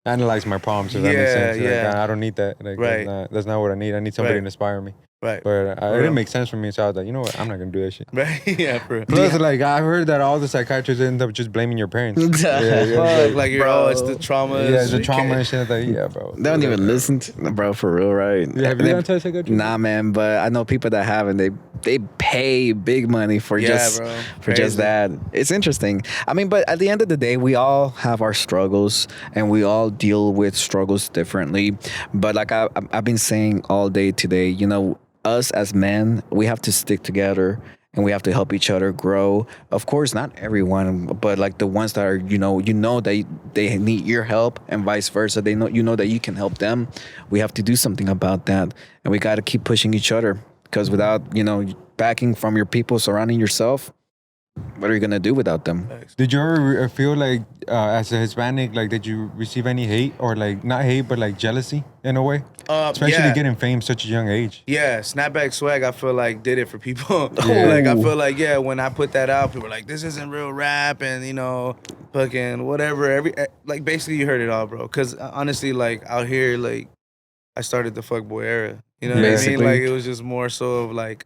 analyze my problems. If that makes sense. Like, Yeah. nah, I don't need that. Like, Right. that's not what I need. I need somebody Right. to inspire me. Right. But it real. didn't make sense for me, so I was like, you know what? I'm not gonna do that shit. Right? Yeah, for real. Plus, like I heard that all the psychiatrists end up just blaming your parents. Fuck, like you're, Bro. it's the trauma. Yeah, it's the trauma and shit. Like, yeah, bro. They don't even listen to bro, for real, right? Yeah, have you They- gone to a psychiatrist? Nah, man, but I know people that have, and they pay big money for Yeah, just bro. for just Crazy. that. It's interesting. I mean, but at the end of the day, we all have our struggles, and we all deal with struggles differently. But like I've been saying all day today, you know, us as men, we have to stick together. And we have to help each other grow. Of course, not everyone, but like the ones that are, you know that they need your help, and vice versa. They know, you know, that you can help them. We have to do something about that, and we got to keep pushing each other. Because without, you know, backing from your people surrounding yourself, what are you gonna do without them? Did you ever feel like, as a Hispanic, like did you receive any hate or like not hate but like jealousy in a way? Especially yeah. getting fame such a young age. Yeah, Snapback Swag, I feel like did it for people. Yeah. Like I feel like, yeah, when I put that out, people were like, this isn't real rap, and you know, fucking whatever. Like basically you heard it all, bro. Cause honestly, like out here, like I started the fuckboy era. You know what I Basically. mean? Like it was just more so of like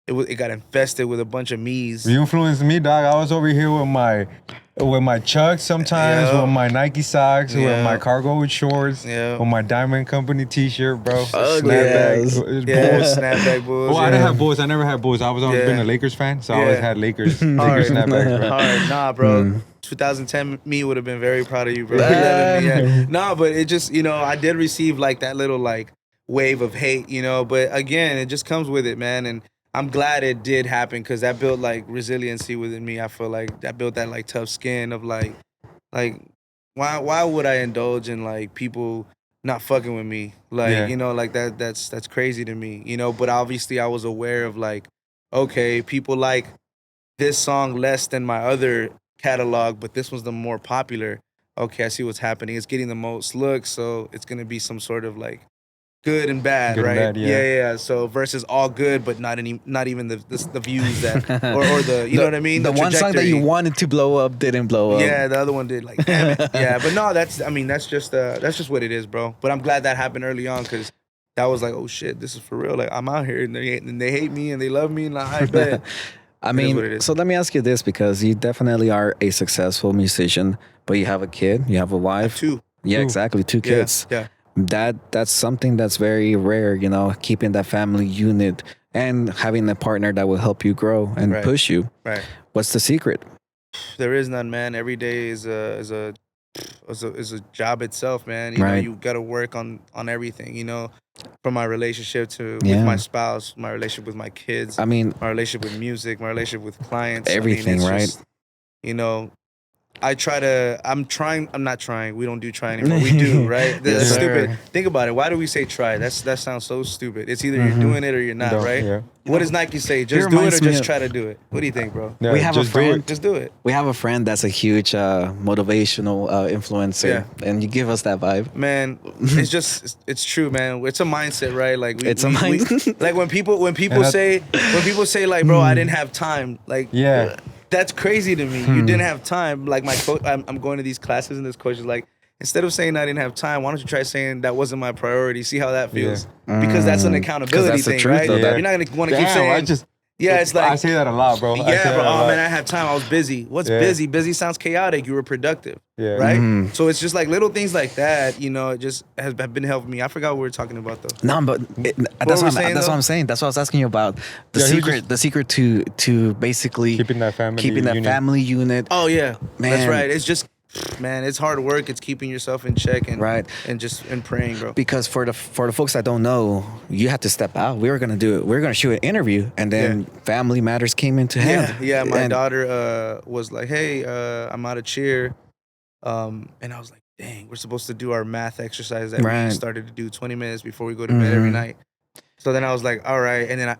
it got infested with a bunch of me's. You influenced me, dog. I was over here with my Chucks sometimes, Yeah. with my Nike socks, with Yeah. my cargo shorts, Yeah. with my Diamond Company T-shirt, bro. Ugly ass. Yeah, Bulls. Snapback Bulls. Well, I yeah. didn't have Bulls. I never had Bulls. I was always Yeah. been a Lakers fan, so I always Yeah. had Lakers Hard. snapbacks, bro. Hard. Nah, bro. 2010 me would have been very proud of you, bro. 11 me, yeah. Nah, but it just, you know, I did receive like that little like wave of hate, you know, but again, it just comes with it, man. And I'm glad it did happen because that built like resiliency within me. I feel like that built that like tough skin of like why would I indulge in like people not fucking with me? Like, Yeah. you know, like that's crazy to me, you know, but obviously I was aware of like, okay, people like this song less than my other catalog, but this was the more popular. Okay, I see what's happening. It's getting the most looks, so it's gonna be some sort of like good and bad, Good and right? bad, yeah. yeah. So versus all good, but not even the views that or the you know what I mean? The one song that you trajectory. wanted to blow up didn't blow up. Yeah, the other one did. Like, damn it. Yeah, but no, that's just what it is, bro. But I'm glad that happened early on because that was like, oh shit, this is for real. Like I'm out here and they hate me and they love me and I bet. I It is mean, what it is. so let me ask you this, because you definitely are a successful musician, but you have a kid, you have a wife. Two. Yeah, Two. exactly. Two Yeah, kids. yeah. That's something that's very rare, you know, keeping that family unit and having a partner that will help you grow and Right. push you. Right. What's the secret? There is none, man. Every day is a job itself, man. You know, Right. you got to work on everything. You know, from my relationship to Yeah. with my spouse, my relationship with my kids, I mean, my relationship with music, my relationship with clients. Everything, it's right? just, you know, I'm not trying. We don't do try anymore. We do, right? That's Yes, stupid. sir. Think about it. Why do we say try? That sounds so stupid. It's either you're doing it or you're not, Don't- right? yeah. What does Nike say? Just do it reminds or me just of- try to do it? What do you think, bro? Yeah, We have a just do friend- it. Just do it. we have a friend that's a huge motivational influencer, and you give us that vibe. Man, it's true, man. It's a mindset, right? Like It's a mind- like when people say like, bro, I didn't have time. Like, Yeah. that's crazy to me. You didn't have time. Like my coach, I'm going to these classes and this coach is like, instead of saying I didn't have time, why don't you try saying that wasn't my priority? See how that feels. Because that's an accountability that's the thing, truth, right? though, You're not gonna want to keep saying. It's like I say that a lot, bro. yeah, bro. Oh man, I have time. I was busy. What's busy? Busy sounds chaotic. You were productive, right? So it's just like little things like that. You know, it just have been helping me. I forgot what we were talking about though. No, but that's what I'm saying. That's what I was asking you about. The secret to basically keeping that family unit. Oh yeah, man. That's right. It's just. Man, it's hard work. It's keeping yourself in check and and praying, bro. Because for the folks that don't know, you had to step out. We were gonna shoot an interview, and then family matters came into hand. Yeah, my daughter was like, "Hey, I'm out of cheer," and I was like, "Dang, we're supposed to do our math exercise that we started to do 20 minutes before we go to bed every night." So then I was like, "All right," and then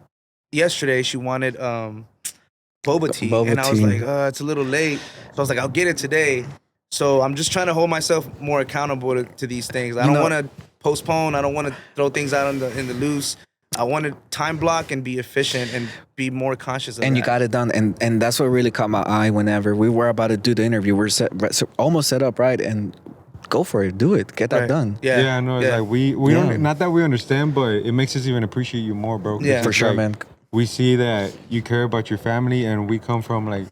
yesterday she wanted boba tea, and I was like, "It's a little late," so I was like, "I'll get it today." So I'm just trying to hold myself more accountable to these things. I don't want to postpone. I don't want to throw things out in the loose. I want to time block and be efficient and be more conscious of that. And you got it done. And that's what really caught my eye whenever we were about to do the interview. We're almost set up, right? And go for it. Do it. Get that done. Yeah, no, it's like we don't, not that we understand, but it makes us even appreciate you more, bro. Yeah, for sure, man. We see that you care about your family, and we come from like,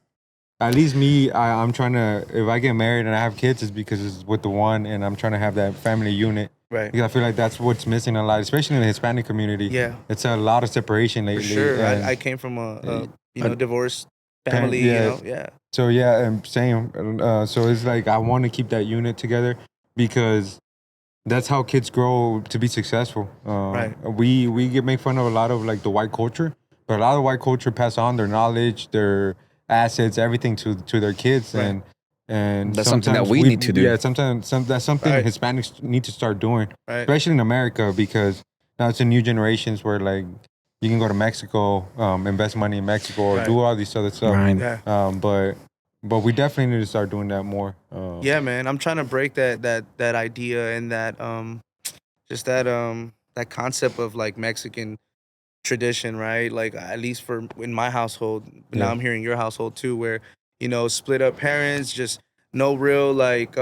at least me, I'm trying to, if I get married and I have kids, it's because it's with the one, and I'm trying to have that family unit. Right. Because I feel like that's what's missing a lot, especially in the Hispanic community. Yeah. It's a lot of separation lately. For sure. I came from a divorced family, So yeah, and same. So it's like I want to keep that unit together because that's how kids grow to be successful. Right. We get make fun of a lot of like the white culture, but a lot of white culture pass on their knowledge, their assets, everything to their kids, and that's something that we need to do. Yeah, sometimes that's something Hispanics need to start doing, especially in America, because now it's a new generations where like you can go to Mexico, invest money in Mexico, or do all these other stuff. Right. Yeah. But we definitely need to start doing that more. Yeah, man, I'm trying to break that idea and that just that concept of like Mexican tradition, right? Like at least in my household, now I'm hearing your household too, where split up parents, just no real like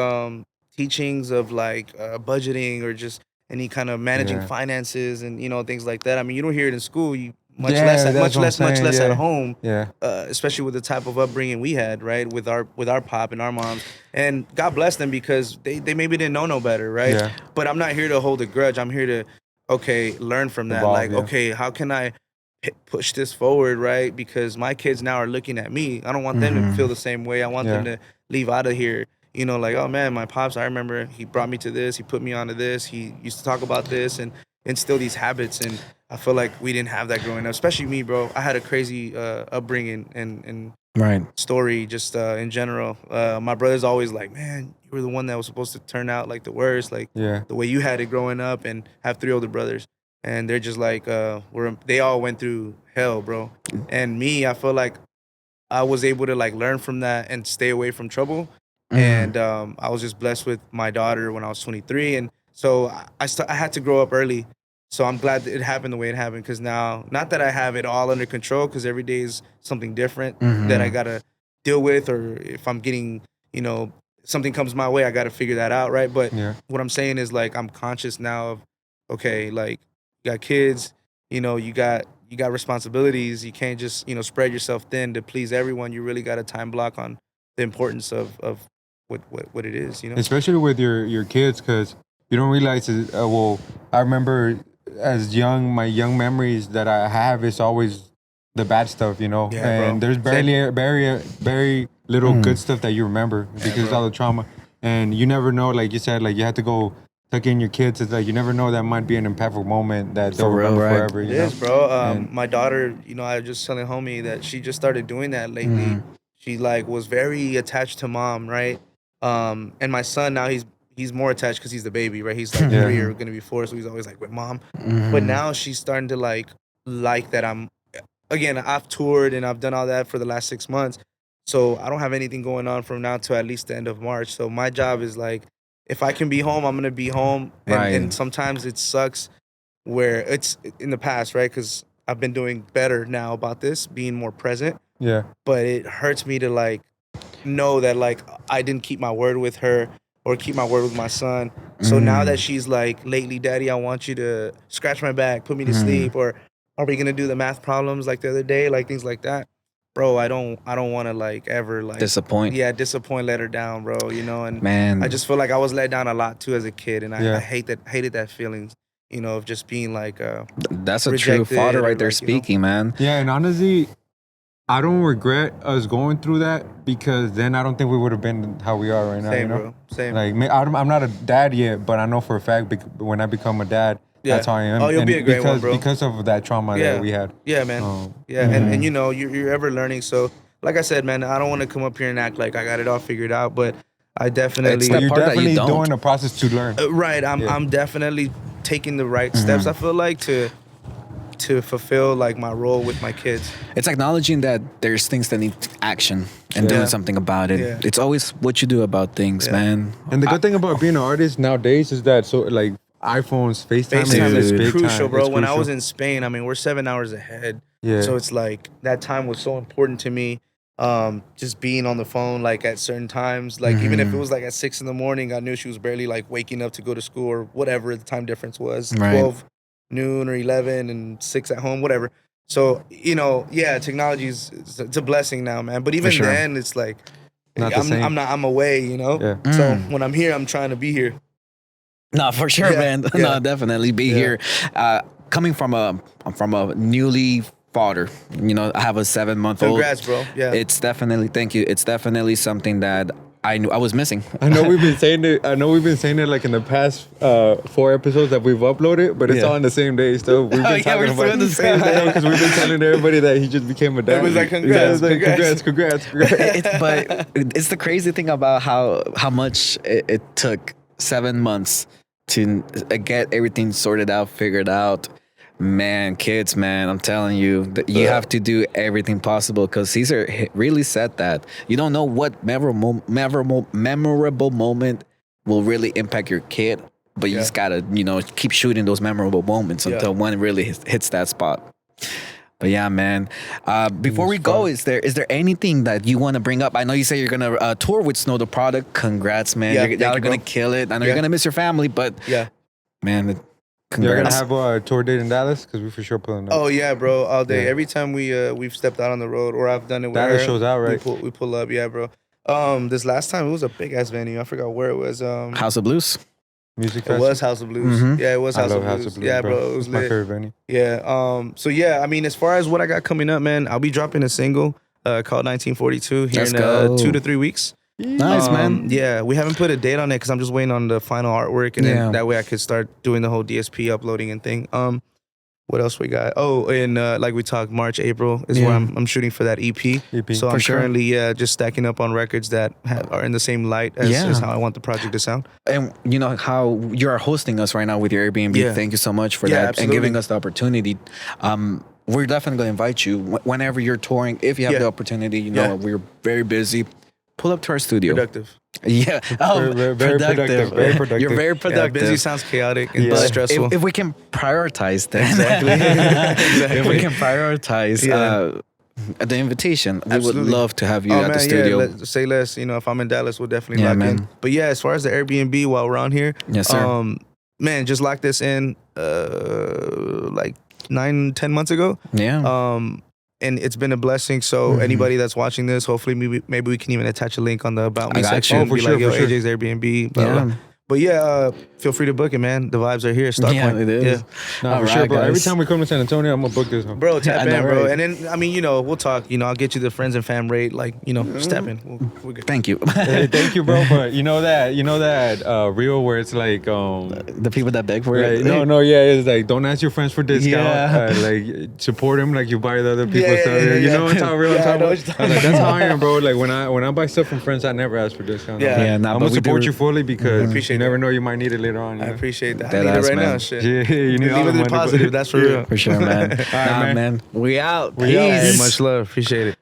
teachings of like budgeting or just any kind of managing finances and things like that. I mean, you don't hear it in school. Much less at home. Yeah. Especially with the type of upbringing we had, right? With our pop and our moms, and God bless them because they maybe didn't know no better, right? Yeah. But I'm not here to hold a grudge. I'm here to learn from that. Evolve, how can I push this forward, right? Because my kids now are looking at me. I don't want them to feel the same way. I want them to leave out of here, like, oh man, my pops, I remember he brought me to this, he put me onto this, he used to talk about this and instill these habits. And I feel like we didn't have that growing up, especially me, bro. I had a crazy upbringing and story just in general. My brother's always like, man, you were the one that was supposed to turn out like the worst, like the way you had it growing up, and have 3 older brothers. And they're just like, they all went through hell, bro. And me, I feel like I was able to like learn from that and stay away from trouble. And I was just blessed with my daughter when I was 23. And so I had to grow up early. So I'm glad that it happened the way it happened, because now, not that I have it all under control, because every day is something different that I got to deal with, or if I'm getting, something comes my way, I got to figure that out, right? But what I'm saying is like I'm conscious now of, okay, like you got kids, you got responsibilities. You can't just, spread yourself thin to please everyone. You really got a time block on the importance of what it is, Especially with your kids, because you don't realize it. I remember as my young memories that I have is always the bad stuff, and bro. there's very little good stuff that you remember because it's all the trauma, and you never know. Like you said, like you have to go tuck in your kids. It's like you never know, that might be an impactful moment that they'll remember forever. It is, bro. My daughter, I was just telling homie that she just started doing that lately. She like was very attached to mom, right? And my son now he's more attached because he's the baby, right? He's like 3 or gonna be 4, so he's always like with mom. But now she's starting to like that I've toured and I've done all that for the last 6 months. So I don't have anything going on from now to at least the end of March. So my job is like, if I can be home, I'm gonna be home. And sometimes it sucks where it's in the past, right? Because I've been doing better now about this, being more present. Yeah. But it hurts me to like know that like I didn't keep my word with her, or keep my word with my son. So now that she's like, lately, Daddy, I want you to scratch my back, put me to sleep, or are we gonna do the math problems like the other day, like things like that, bro? I don't want to like ever like disappoint. Yeah, disappoint, let her down, bro. You know, and Man, I just feel like I was let down a lot too as a kid, and I hated that feeling, you know, of just being like that's a true father right there, like, speaking, you know? Man. Yeah, and honestly, I don't regret us going through that, because then I don't think we would have been how we are right now. Same, you know? bro. Same. Like, I'm not a dad yet, but I know for a fact when I become a dad, that's how I am. Oh, you'll be a great one, bro. Because of that trauma that we had. Yeah, man. And you know, you're ever learning. So, like I said, man, I don't want to come up here and act like I got it all figured out, but I definitely... You're definitely doing a process to learn. Right. I'm definitely taking the right steps, I feel like, to fulfill like my role with my kids. It's acknowledging that there's things that need action and doing something about it. Yeah. It's always what you do about things, man. And the good thing about being an artist nowadays is that, so like, iPhones, FaceTime is big crucial, time. bro. It's when crucial. I was in Spain, I mean, we're 7 hours ahead. Yeah. So it's like that time was so important to me. Just being on the phone like at certain times, like even if it was like at 6 a.m, I knew she was barely like waking up to go to school or whatever the time difference was, 12 noon or 11 and 6 at home, whatever. So, you know, technology it's a blessing now, man. But even then, it's like I'm away, you know. Yeah. So when I'm here, I'm trying to be here. No, for sure, man. No, definitely be here. Coming from a newly father, you know, I have a 7-month-old. Congrats, bro. Yeah. It's definitely, thank you. It's definitely something that I knew I was missing. I know we've been saying it like in the past 4 episodes that we've uploaded, but it's all on the same day still. We've been talking about the same day because we've been telling everybody that he just became a dad. It was like congrats. But it's the crazy thing about how much it took 7 months to get everything sorted out, figured out. Man, kids, man, I'm telling you that you have to do everything possible, because Caesar really said that you don't know what memorable moment will really impact your kid, but you just gotta, you know, keep shooting those memorable moments until one really hits that spot. But yeah, man. Before we go, is there anything that you want to bring up? I know you say you're gonna tour with Snow the Product. Congrats, man. Y'all are gonna kill it. I know you're gonna miss your family, but man. Congrats. You're gonna have a tour date in Dallas, because we for sure pulling up. Oh yeah, bro, all day. Every time we've stepped out on the road, or I've done it with Dallas her, shows out, right? We pull up, bro. This last time it was a big ass venue. I forgot where it was. House of Blues. Music Festival. It was House of Blues. Mm-hmm. Yeah, it was House of Blues. Yeah, bro, it was my lit. favorite venue. Yeah. So yeah, I mean, as far as what I got coming up, man, I'll be dropping a single called 1942 here in 2 to 3 weeks. Nice, man. Yeah, we haven't put a date on it because I'm just waiting on the final artwork, and then that way I could start doing the whole DSP uploading and thing. What else we got? Oh, and like we talked, March, April is where I'm shooting for that EP. So I'm currently just stacking up on records that are in the same light as how I want the project to sound. And you know how you are hosting us right now with your Airbnb. Yeah. Thank you so much for that and giving us the opportunity. We're definitely going to invite you whenever you're touring. If you have the opportunity, you know, we're very busy. Pull up to our studio. Productive. Yeah. Very productive. Very productive. You're very productive. Yeah, busy sounds chaotic and stressful. If we can prioritize that. Exactly. If we can prioritize the invitation, we would love to have you at the studio. Yeah, say less. You know, if I'm in Dallas, we'll definitely lock in. But yeah, as far as the Airbnb while we're on here, yes, sir. Man, just lock this in like 9-10 months ago. Yeah. And it's been a blessing. So anybody that's watching this, hopefully maybe we can even attach a link on the About Me section. For be sure, like, yo, for sure. AJ's Airbnb. Blah, blah. But yeah, feel free to book it, man. The vibes are here. Start point. It is. Yeah. No, for sure, bro. Every time we come to San Antonio, I'm gonna book this one. Bro, tap in, bro. Right. And then, I mean, you know, we'll talk. You know, I'll get you the friends and fam rate. Like, you know, step in. We're good. Thank you. Hey, thank you, bro. But you know that reel where it's like the people that beg for it. It's like, don't ask your friends for discount. Like, support them like you buy the other people's stuff. You know what's how real I'm talking about? Like, that's how I am, bro. Like when I buy stuff from friends, I never ask for discount. I'm gonna support you fully, because you never know, you might need it later on. I appreciate that. That I need it ass, right man. now. Shit. Yeah, you need all the Leave it money, positive. That's for real. For sure, man. man. Man. We out. We out. Hey, much love. Appreciate it.